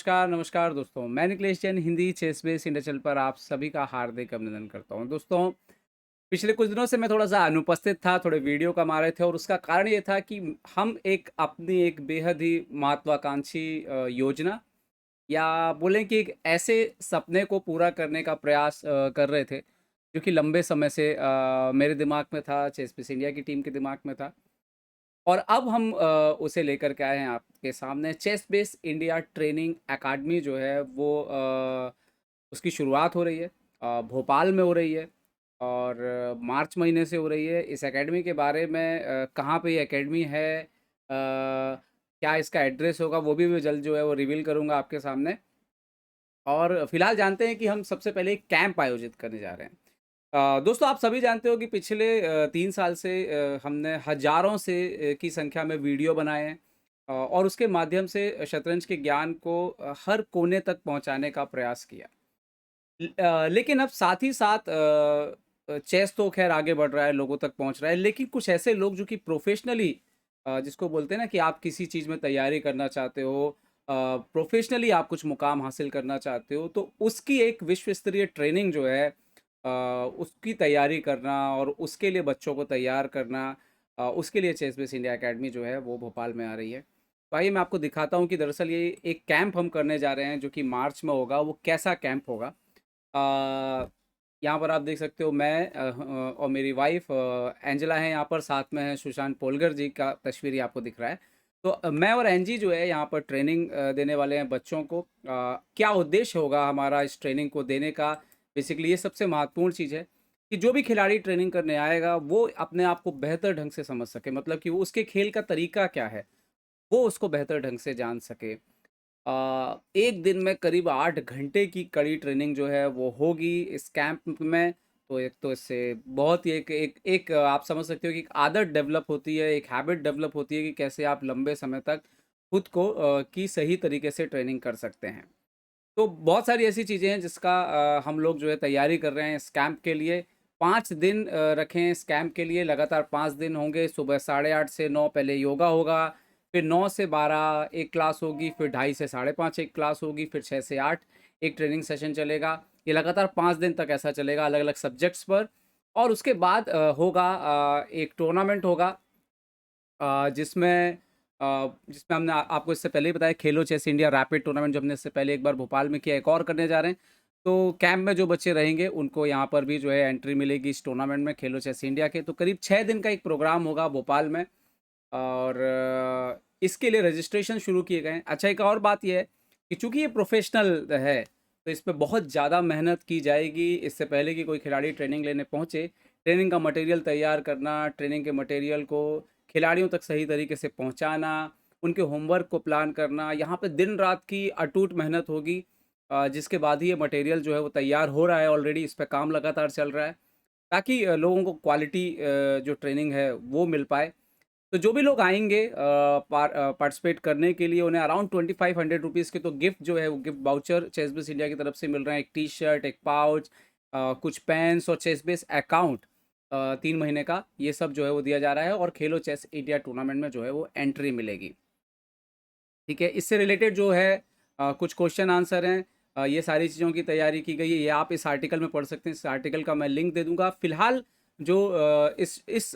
नमस्कार दोस्तों। मैं Nikhilesh Jain Hindi chess base India channel पर आप सभी का हार्दिक अभिनंदन करता हूँ। दोस्तों, पिछले कुछ दिनों से मैं थोड़ा-सा अनुपस्थित था, थोड़े वीडियो कम आ रहे थे और उसका कारण ये था कि हम अपनी एक बेहद ही महत्वाकांक्षी योजना या बोलें कि एक ऐसे सपने को पूरा करने का प्रयास कर रहे थे, जो कि लंबे समय से मेरे दिमाग में था, चेस बेस इंडिया की टीम के दिमाग में था। और अब हम उसे लेकर के आए हैं आपके सामने। चेस बेस इंडिया ट्रेनिंग अकादमी जो है वो उसकी शुरुआत हो रही है, भोपाल में हो रही है और मार्च महीने से हो रही है। इस एकेडमी के बारे में कहाँ पे ये एकेडमी है, क्या इसका एड्रेस होगा, वो भी मैं जल्द जो है वो रिवील करूँगा आपके सामने। और फिलहाल जानते हैं कि हम सबसे पहले एक कैंप आयोजित करने जा रहे हैं। दोस्तों, आप सभी जानते हो कि पिछले 3 साल से हमने हज़ारों से की संख्या में वीडियो बनाए हैं, और उसके माध्यम से शतरंज के ज्ञान को हर कोने तक पहुँचाने का प्रयास किया। लेकिन अब साथ ही साथ चेस तो ख़ैर आगे बढ़ रहा है, लोगों तक पहुँच रहा है, लेकिन कुछ ऐसे लोग जो कि प्रोफ़ेशनली जिसको बोलते हैं ना कि आप किसी चीज़ में तैयारी करना चाहते हो, प्रोफ़ेशनली आप कुछ मुकाम हासिल करना चाहते हो, तो उसकी एक विश्व स्तरीय ट्रेनिंग जो है, उसकी तैयारी करना और उसके लिए बच्चों को तैयार करना, उसके लिए चेस बेस इंडिया अकेडमी जो है वो भोपाल में आ रही है। तो आइए मैं आपको दिखाता हूँ कि दरअसल ये एक कैंप हम करने जा रहे हैं जो कि मार्च में होगा, वो कैसा कैंप होगा। अ, यहाँ पर आप देख सकते हो, मैं और मेरी वाइफ़ एंजेला हैं यहाँ पर, साथ में है सुशांत पोलगर जी का तस्वीर ये आपको दिख रहा है। तो मैं और एंजी जो है यहाँ पर ट्रेनिंग देने वाले हैं बच्चों को। क्या उद्देश्य होगा हमारा इस ट्रेनिंग को देने का? बेसिकली ये सबसे महत्वपूर्ण चीज़ है कि जो भी खिलाड़ी ट्रेनिंग करने आएगा वो अपने आप को बेहतर ढंग से समझ सके, मतलब कि वो उसके खेल का तरीका क्या है, वो उसको बेहतर ढंग से जान सके। एक दिन में करीब 8 घंटे की कड़ी ट्रेनिंग जो है वो होगी इस कैंप में। तो एक तो इससे बहुत ही एक एक एक आप समझ सकते हो कि एक आदत डेवलप होती है, एक हैबिट डेवलप होती है कि कैसे आप लंबे समय तक खुद को की सही तरीके से ट्रेनिंग कर सकते हैं। तो बहुत सारी ऐसी चीज़ें हैं जिसका हम लोग जो है तैयारी कर रहे हैं इस कैंप के लिए। 5 दिन रखे हैं इस कैंप के लिए, लगातार 5 दिन होंगे। सुबह 8:30 से 9 पहले योगा होगा, फिर 9 से 12 एक क्लास होगी, फिर ढाई से साढ़े 5 एक क्लास होगी, फिर 6 से 8 एक ट्रेनिंग सेशन चलेगा। ये लगातार 5 दिन तक ऐसा चलेगा अलग-अलग सब्जेक्ट्स पर। और उसके बाद होगा एक टूर्नामेंट होगा, जिसमें हमने आपको इससे पहले ही बताया, खेलो चेस इंडिया रैपिड टूर्नामेंट जो हमने इससे पहले एक बार भोपाल में किया, एक और करने जा रहे हैं। तो कैंप में जो बच्चे रहेंगे उनको यहाँ पर भी जो है एंट्री मिलेगी इस टूर्नामेंट में, खेलो चेस इंडिया के। तो करीब 6 दिन का एक प्रोग्राम होगा भोपाल में और इसके लिए रजिस्ट्रेशन शुरू किए गए हैं। अच्छा, एक और बात ये है कि चूँकि ये प्रोफ़ेशनल है, तो इस पे बहुत ज़्यादा मेहनत की जाएगी। इससे पहले कि कोई खिलाड़ी ट्रेनिंग लेने पहुँचे, ट्रेनिंग का मटेरियल तैयार करना, ट्रेनिंग के मटेरियल को खिलाड़ियों तक सही तरीके से पहुँचाना, उनके होमवर्क को प्लान करना, यहाँ पे दिन-रात की अटूट मेहनत होगी, जिसके बाद ही ये मटेरियल जो है वो तैयार हो रहा है ऑलरेडी, इस पे काम लगातार चल रहा है, ताकि लोगों को क्वालिटी जो ट्रेनिंग है वो मिल पाए। तो जो भी लोग आएँगे पार्टिसिपेट करने के लिए, उन्हें अराउंड 2500 रुपीज़ के तो गिफ्ट जो है वो गिफ्ट वाउचर चेसबेस इंडिया की तरफ से मिल रहे हैं। एक टी-शर्ट, एक पाउच, कुछ पेन्स और चेसबेस अकाउंट 3 महीने का, ये सब जो है वो दिया जा रहा है और खेलो चेस इंडिया टूर्नामेंट में जो है वो एंट्री मिलेगी। ठीक है? इससे रिलेटेड जो है कुछ क्वेश्चन आंसर हैं, ये सारी चीज़ों की तैयारी की गई है। ये आप इस आर्टिकल में पढ़ सकते हैं। इस आर्टिकल का मैं लिंक दे दूँगा। फ़िलहाल जो इस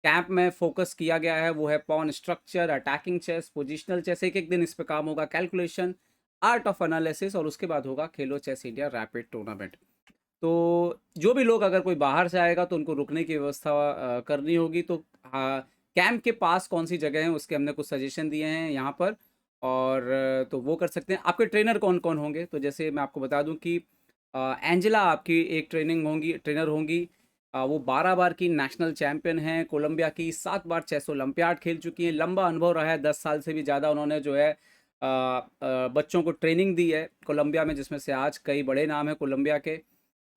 कैंप में फ़ोकस किया गया है वो है pawn structure, attacking chess, positional chess. एक-एक दिन इस पे काम होगा, कैलकुलेशन, आर्ट ऑफ एनालिसिस और उसके बाद होगा खेलो चेस इंडिया रैपिड टूर्नामेंट। तो जो भी लोग, अगर कोई बाहर से आएगा तो उनको रुकने की व्यवस्था करनी होगी। तो कैंप के पास कौन-सी जगह है उसके हमने कुछ सजेशन दिए हैं यहाँ पर, और तो वो कर सकते हैं। आपके ट्रेनर कौन-कौन होंगे? तो जैसे मैं आपको बता दूँ कि एंजेला आपकी एक ट्रेनर होंगी। वो 12 बार की नेशनल चैंपियन हैं, कोलंबिया की 7 बार चेस ओलंपियाड खेल चुकी हैं, लंबा अनुभव रहा है, 10 साल से भी ज़्यादा उन्होंने जो है बच्चों को ट्रेनिंग दी है कोलंबिया में, जिसमें से आज कई बड़े नाम हैं कोलंबिया के।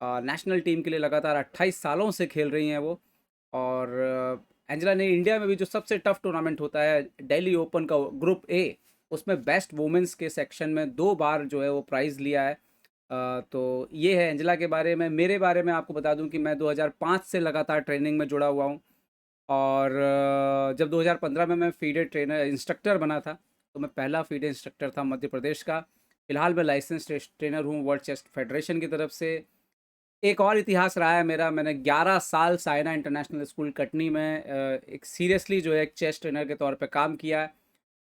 नेशनल टीम के लिए लगातार 28 सालों से खेल रही हैं वो। और एंजेला ने इंडिया में भी जो सबसे टफ टूर्नामेंट होता है दिल्ली ओपन का ग्रुप ए, उसमें बेस्ट वुमेन्स के सेक्शन में 2 बार जो है वो प्राइज़ लिया है। तो ये है एंजेला के बारे में। मेरे बारे में आपको बता दूं कि मैं 2005 से लगातार ट्रेनिंग में जुड़ा हुआ हूं, और जब 2015 में मैं फीडे ट्रेनर इंस्ट्रक्टर बना था, तो मैं पहला फीडे इंस्ट्रक्टर था मध्य प्रदेश का। फिलहाल मैं लाइसेंस ट्रेनर हूँ वर्ल्ड चेस फेडरेशन की तरफ से। एक और इतिहास रहा है मेरा, मैंने 11 साल साइना इंटरनेशनल स्कूल कटनी में एक सीरियसली जो है एक चेस ट्रेनर के तौर पे काम किया है,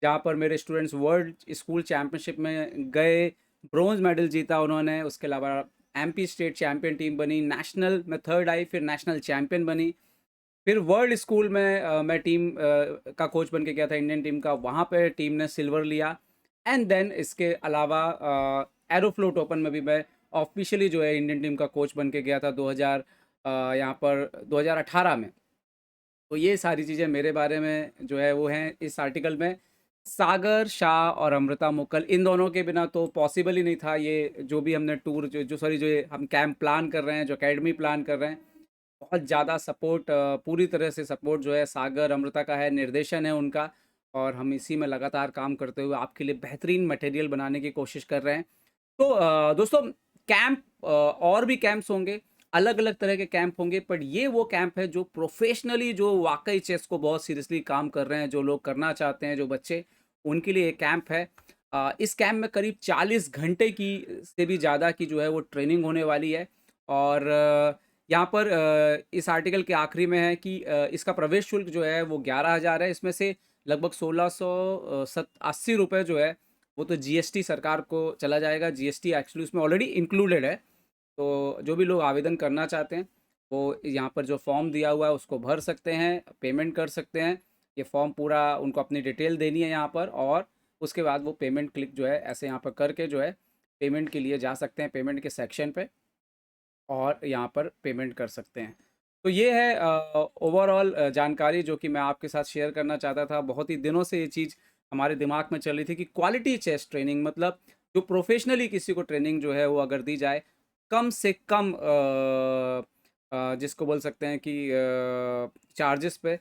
जहाँ पर मेरे स्टूडेंट्स वर्ल्ड स्कूल चैम्पियनशिप में गए, ब्रोंज मेडल जीता उन्होंने। उसके अलावा एमपी स्टेट चैम्पियन टीम बनी, नेशनल में थर्ड आई, फिर नेशनल चैम्पियन बनी। फिर वर्ल्ड स्कूल में मैं टीम का कोच बन के गया था इंडियन टीम का, वहाँ पे टीम ने सिल्वर लिया। एंड देन इसके अलावा एरोफ्लोट ओपन में भी मैं ऑफिशियली जो है इंडियन टीम का कोच बन के गया था 2000 यहाँ पर 2018 में। तो ये सारी चीज़ें मेरे बारे में जो है वो हैं इस आर्टिकल में। सागर शाह और अमृता मुकल, इन दोनों के बिना तो पॉसिबल ही नहीं था ये जो भी हमने टूर जो ये हम कैंप प्लान कर रहे हैं, जो एकेडमी प्लान कर रहे हैं। बहुत ज़्यादा सपोर्ट, पूरी तरह से सपोर्ट जो है सागर अमृता का है, निर्देशन है उनका। और हम इसी में लगातार काम करते हुए आपके लिए बेहतरीन मटेरियल बनाने की कोशिश कर रहे हैं। तो दोस्तों, कैंप और भी कैंप्स होंगे, अलग अलग तरह के कैंप होंगे, पर ये वो कैंप है जो प्रोफेशनली, जो वाकई चेस को बहुत सीरियसली काम कर रहे हैं, जो लोग करना चाहते हैं, जो बच्चे, उनके लिए एक कैंप है। इस कैंप में करीब 40 घंटे की से भी ज़्यादा की जो है वो ट्रेनिंग होने वाली है। और यहाँ पर इस आर्टिकल के आखिरी में है कि इसका प्रवेश शुल्क जो है वो 11,000 है। इसमें से लगभग 1680 रुपये जो है वो तो जीएसटी सरकार को चला जाएगा। जीएसटी एक्चुअली उसमें ऑलरेडी इंक्लूडेड है। तो जो भी लोग आवेदन करना चाहते हैं वो यहाँ पर जो फॉर्म दिया हुआ है उसको भर सकते हैं, पेमेंट कर सकते हैं। ये फॉर्म पूरा उनको अपनी डिटेल देनी है यहाँ पर, और उसके बाद वो पेमेंट क्लिक जो है ऐसे यहाँ पर करके जो है पेमेंट के लिए जा सकते हैं, पेमेंट के सेक्शन पे, और यहाँ पर पेमेंट कर सकते हैं। तो ये है ओवरऑल जानकारी जो कि मैं आपके साथ शेयर करना चाहता था। बहुत ही दिनों से ये चीज़ हमारे दिमाग में चल रही थी कि क्वालिटी चेस ट्रेनिंग, मतलब जो प्रोफेशनली किसी को ट्रेनिंग जो है वो अगर दी जाए, कम से कम जिसको बोल सकते हैं कि चार्जेस पे,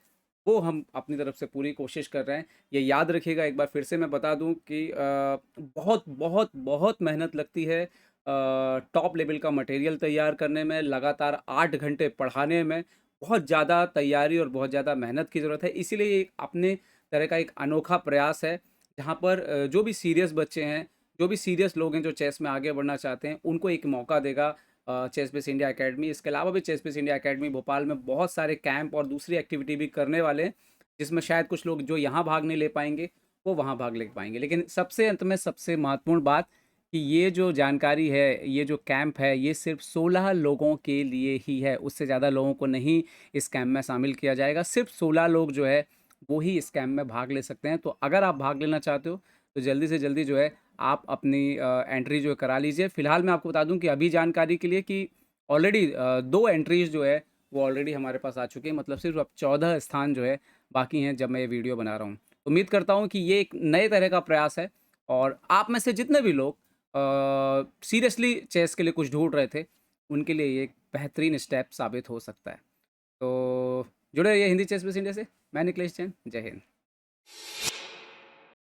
वो हम अपनी तरफ से पूरी कोशिश कर रहे हैं। ये याद रखिएगा, एक बार फिर से मैं बता दूं कि बहुत बहुत बहुत मेहनत लगती है टॉप लेवल का मटेरियल तैयार करने में, लगातार 8 घंटे पढ़ाने में बहुत ज़्यादा तैयारी और बहुत ज़्यादा मेहनत की ज़रूरत है। इसीलिए ये एक अपने तरह का एक अनोखा प्रयास है, जहाँ पर जो भी सीरियस बच्चे हैं, जो भी सीरियस लोग हैं जो चेस में आगे बढ़ना चाहते हैं, उनको एक मौका देगा चेस बेस इंडिया एकेडमी। इसके अलावा भी chess base India academy Bhopal में बहुत सारे कैंप और दूसरी एक्टिविटी भी करने वाले हैं, जिसमें शायद कुछ लोग जो यहाँ भाग नहीं ले पाएंगे वो वहाँ भाग ले पाएंगे। लेकिन सबसे अंत में सबसे महत्वपूर्ण बात कि ये जो जानकारी है, ये जो कैंप है, ये सिर्फ 16 लोगों के लिए ही है। उससे ज़्यादा लोगों को नहीं इस कैंप में शामिल किया जाएगा। सिर्फ 16 लोग जो है वो ही इस कैंप में भाग ले सकते हैं। तो अगर आप भाग लेना चाहते हो तो जल्दी से जल्दी जो है आप अपनी एंट्री जो है करा लीजिए। फ़िलहाल मैं आपको बता दूं कि अभी जानकारी के लिए कि ऑलरेडी 2 एंट्रीज़ जो है वो ऑलरेडी हमारे पास आ चुकी है। मतलब सिर्फ अब 14 स्थान जो है बाकी हैं जब मैं ये वीडियो बना रहा हूँ। उम्मीद करता हूँ कि ये एक नए तरह का प्रयास है, और आप में से जितने भी लोग सीरियसली चेस के लिए कुछ ढूंढ रहे थे, उनके लिए ये एक बेहतरीन स्टेप साबित हो सकता है। तो जुड़े रहिए हिंदी चेस बेस इंडिया से। मैं निखिलेश जैन। जय हिंद।